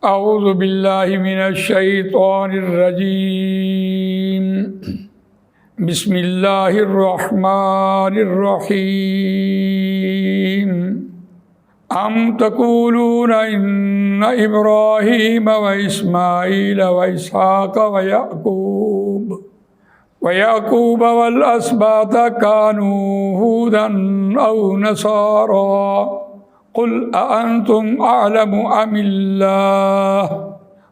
اعوذ باللہ من الشیطان الرجیم بسم اللہ الرحمن الرحیم ام تقولون ان ابراہیم و اسماعیل و اسحاق و یعقوب والاسباط كانوا هودا او نصارا قل أأنتم أعلم أم الله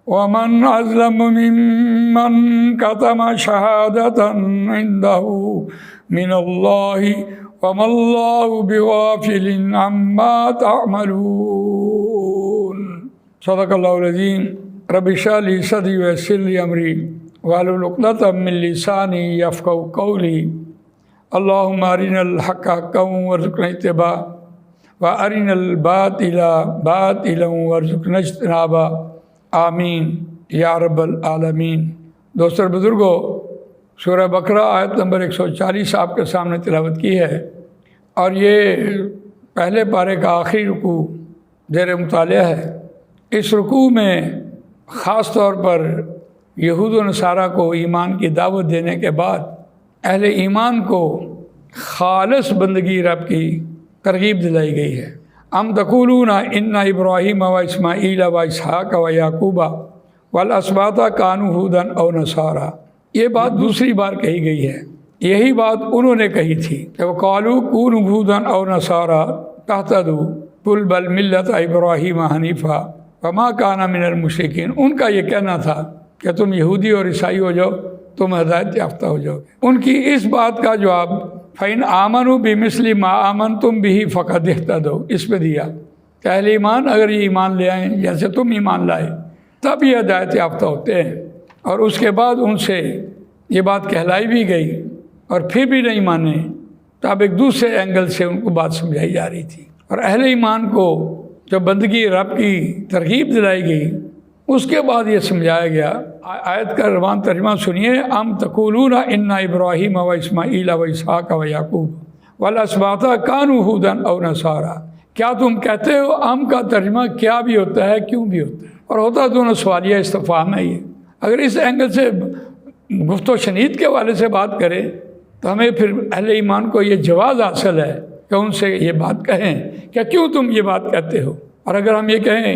ومن أظلم ممن كتم شهادة عنده من الله وما الله بغافل عما تعملون صدق الله العظيم رب اشرح لي صدري ويسر لي أمري واحلل عقدة من لساني يفقهوا قولي اللهم أرنا الحق حقا وارزقنا اتباعه وَأَرِنَا الْبَاطِلَ بَاطِلًا وَارْزُقْنَا اجْتِنَابَهُ آمین یا رب العالمین۔ دوستو بزرگو، سورہ بقرہ آیت نمبر 140 آپ کے سامنے تلاوت کی ہے، اور یہ پہلے پارے کا آخری رکوع زیر مطالعہ ہے۔ اس رکوع میں خاص طور پر یہود و نصارہ کو ایمان کی دعوت دینے کے بعد اہل ایمان کو خالص بندگی رب کی ترغیب دلائی گئی ہے۔ ام تقولون ان ابراہیم و اسماعیل و اسحاق و یعقوب والاسباط كانوا هودا او نصارا، یہ بات دوسری بار کہی گئی ہے۔ یہی بات انہوں نے کہی تھی کہ وقالوا كونوا هودا او نصارا تهتدوا قل بل ملت ابراہیم حنیفا وما كان من المشرکین۔ ان کا یہ کہنا تھا کہ تم یہودی اور عیسائی ہو جاؤ، تم ہدایت یافتہ ہو جاؤ گے۔ ان کی اس بات کا جواب فَإِنْ آمَنُوا بِمِثْلِ مَا آمَنْتُمْ بِهِ فَقَدِ اهْتَدَوْا، اس پہ دیا کہ اہل ایمان اگر یہ ایمان لے آئیں جیسے تم ایمان لائے تب یہ ہدایت یافتہ ہوتے ہیں۔ اور اس کے بعد ان سے یہ بات کہلائی بھی گئی اور پھر بھی نہیں مانے، تب ایک دوسرے اینگل سے ان کو بات سمجھائی جا رہی تھی۔ اور اہل ایمان کو جب بندگی رب کی ترغیب دلائی گئی اس کے بعد یہ سمجھایا گیا۔ آیت کا روان ترجمہ سنیے، ام تقولون ان ابراہیم و اسماعیل و اسحاق و یعقوب والاسباط كانوا هودا او نصارا۔ کیا تم کہتے ہو؟ ام کا ترجمہ کیا بھی ہوتا ہے، کیوں بھی ہوتا ہے، اور ہوتا دونوں سوالیہ استفہام ہے۔ یہ اگر اس اینگل سے گفت و شنید کے حوالے سے بات کرے تو ہمیں پھر اہل ایمان کو یہ جواز حاصل ہے کہ ان سے یہ بات کہیں کہ کیوں تم یہ بات کہتے ہو۔ اور اگر ہم یہ کہیں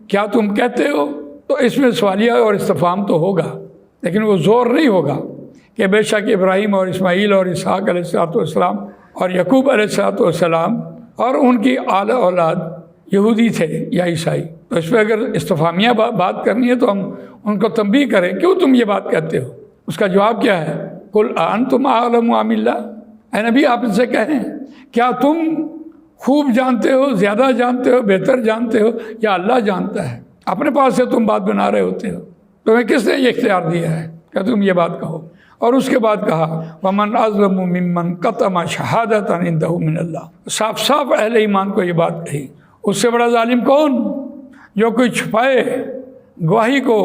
کیا تم کہتے ہو تو اس میں سوالیہ اور استفہام تو ہوگا، لیکن وہ زور نہیں ہوگا کہ بے شک ابراہیم اور اسماعیل اور اسحاق علیہ السلام اور یعقوب علیہ السلام اور ان کی اعلی اولاد یہودی تھے یا عیسائی۔ تو اس پہ اگر استفہامیہ بات کرنی ہے تو ہم ان کو تنبیہ کریں کیوں تم یہ بات کہتے ہو۔ اس کا جواب کیا ہے؟ قل انتم اعلم ام اللہ، اے نبی آپ ان سے کہیں کیا تم خوب جانتے ہو، زیادہ جانتے ہو، بہتر جانتے ہو، یا اللہ جانتا ہے؟ اپنے پاس سے تم بات بنا رہے ہوتے ہو، تمہیں کس نے یہ اختیار دیا ہے کہ تم یہ بات کہو؟ اور اس کے بعد کہا وَمَنْ أَظْلَمُ مِمَّنْ كَتَمَ شَهَادَةً عِنْدَهُ مِنَ اللَّهِ۔ صاف صاف اہل ایمان کو یہ بات کہی، اس سے بڑا ظالم کون جو کوئی چھپائے گواہی کو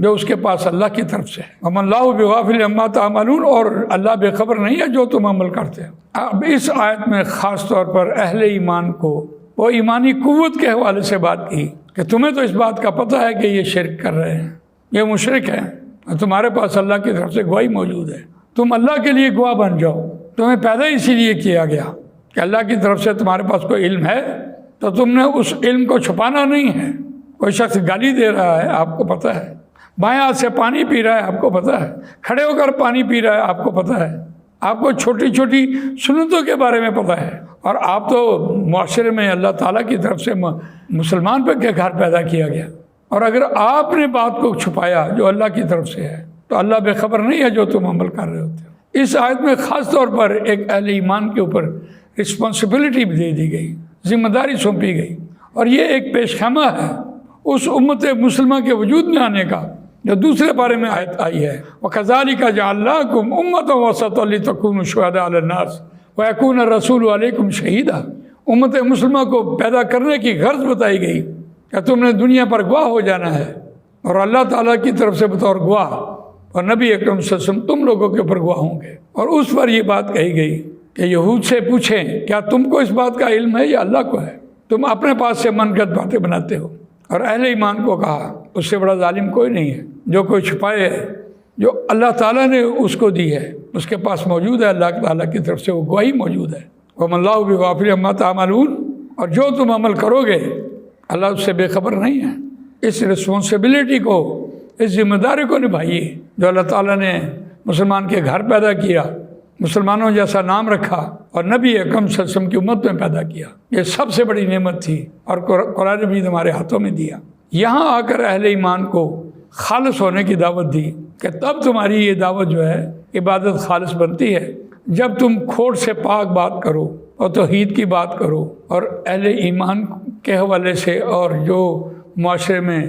جو اس کے پاس اللہ کی طرف سے ہے۔ وَمَا اللَّهُ بِغَافِلٍ عَمَّا تَعْمَلُونَ، اور اللہ بے خبر نہیں ہے جو تم عمل کرتے ہو۔ اب اس آیت میں خاص طور پر اہل ایمان کو وہ ایمانی قوت کے حوالے سے بات کی کہ تمہیں تو اس بات کا پتہ ہے کہ یہ شرک کر رہے ہیں، یہ مشرک ہیں، اور تمہارے پاس اللہ کی طرف سے گواہی موجود ہے، تم اللہ کے لیے گواہ بن جاؤ۔ تمہیں پیدا اسی لیے کیا گیا کہ اللہ کی طرف سے تمہارے پاس کوئی علم ہے تو تم نے اس علم کو چھپانا نہیں ہے۔ کوئی شخص گالی دے رہا ہے آپ کو پتہ ہے، بائیں ہاتھ سے پانی پی رہا ہے آپ کو پتہ ہے، کھڑے ہو کر پانی پی رہا ہے آپ کو پتہ ہے، آپ کو چھوٹی چھوٹی سنتوں کے بارے میں پتہ ہے، اور آپ تو معاشرے میں اللہ تعالیٰ کی طرف سے مسلمان پہ کے گھر پیدا کیا گیا، اور اگر آپ نے بات کو چھپایا جو اللہ کی طرف سے ہے تو اللہ بے خبر نہیں ہے جو تم عمل کر رہے ہوتے ہو۔ اس آیت میں خاص طور پر ایک اہل ایمان کے اوپر رسپانسبلٹی بھی دے دی گئی، ذمہ داری سونپی گئی، اور یہ ایک پیش خیمہ ہے اس امت مسلمہ کے وجود میں آنے کا جو دوسرے بارے میں آیت آئی ہے۔ وَكَذَلِكَ جَعَلْنَاكُمْ أُمَّةً وَسَطًا لِتَكُونُوا شُهَدَاءَ عَلَى النَّاسِ وَيَكُونَ الرَّسُولُ عَلَيْكُمْ شَهِيدًا۔ امت مسلمہ کو پیدا کرنے کی غرض بتائی گئی کہ تم نے دنیا پر گواہ ہو جانا ہے، اور اللہ تعالیٰ کی طرف سے بطور گواہ، اور نبی اکرم صلی اللہ علیہ وسلم تم لوگوں کے اوپر گواہ ہوں گے۔ اور اس پر یہ بات کہی گئی کہ یہود سے پوچھیں کیا تم کو اس بات کا علم ہے یا اللہ کو ہے؟ تم اپنے پاس سے من گھڑت باتیں بناتے ہو، اور اہل ایمان کو کہا اس سے بڑا ظالم کوئی نہیں ہے جو کوئی چھپائے جو اللہ تعالیٰ نے اس کو دی ہے، اس کے پاس موجود ہے، اللہ تعالیٰ کی طرف سے وہ گواہی موجود ہے۔ وَمَا اللَّهُ بِغَافِلٍ عَمَّا تَعْمَلُونَ، اور جو تم عمل کرو گے اللہ اس سے بے خبر نہیں ہے۔ اس رسپانسبلٹی کو، اس ذمہ داری کو نبھائیے جو اللہ تعالیٰ نے مسلمان کے گھر پیدا کیا، مسلمانوں جیسا نام رکھا اور نبی اکرم صلی اللہ علیہ وسلم کی امت میں پیدا کیا۔ یہ سب سے بڑی نعمت تھی اور قرآن بھی ہمارے ہاتھوں میں دیا۔ یہاں آ کر اہل ایمان کو خالص ہونے کی دعوت دی کہ تب تمہاری یہ دعوت جو ہے عبادت خالص بنتی ہے جب تم کھوٹ سے پاک بات کرو اور توحید کی بات کرو، اور اہل ایمان کے حوالے سے اور جو معاشرے میں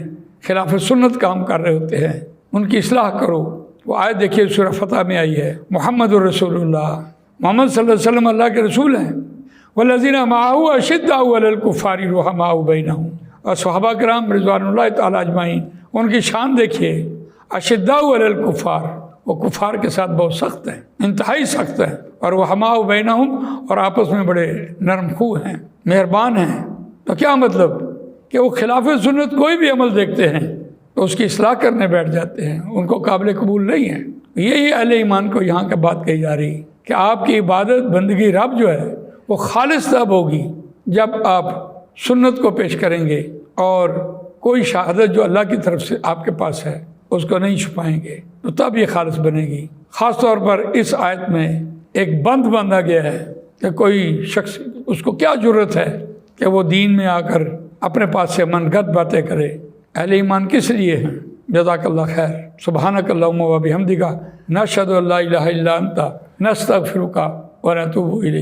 خلاف سنت کام کر رہے ہوتے ہیں ان کی اصلاح کرو۔ وہ آیت دیکھیے سورہ فتح میں آئی ہے، محمد الرسول اللہ، محمد صلی اللہ علیہ وسلم اللہ کے رسول ہیں۔ والذین معہ اشداء علی الکفار رحماء بینہم، اور صحابہ کرام رضوان اللہ تعالیٰ اجمعین ان کی شان دیکھیے، اشداء علی الکفار، وہ کفار کے ساتھ بہت سخت ہیں، انتہائی سخت ہیں، اور رحماء بینہم، اور آپس میں بڑے نرم خو ہیں، مہربان ہیں۔ تو کیا مطلب کہ وہ خلاف سنت کوئی بھی عمل دیکھتے ہیں تو اس کی اصلاح کرنے بیٹھ جاتے ہیں، ان کو قابل قبول نہیں ہے۔ یہی اہل ایمان کو یہاں کا بات کہی جا رہی کہ آپ کی عبادت بندگی رب جو ہے وہ خالص تب ہوگی جب آپ سنت کو پیش کریں گے اور کوئی شہادت جو اللہ کی طرف سے آپ کے پاس ہے اس کو نہیں چھپائیں گے، تو تب یہ خالص بنے گی۔ خاص طور پر اس آیت میں ایک بند باندھا گیا ہے کہ کوئی شخص، اس کو کیا جرت ہے کہ وہ دین میں آ کر اپنے پاس سے من گھڑت باتیں کرے۔ اہل ایمان کس لیے ہیں؟ جزاک اللہ خیر۔ سبحانک اللہم و بحمدک، نشہد ان لا الہ الا انت، نستغفرک و نتوب الیک۔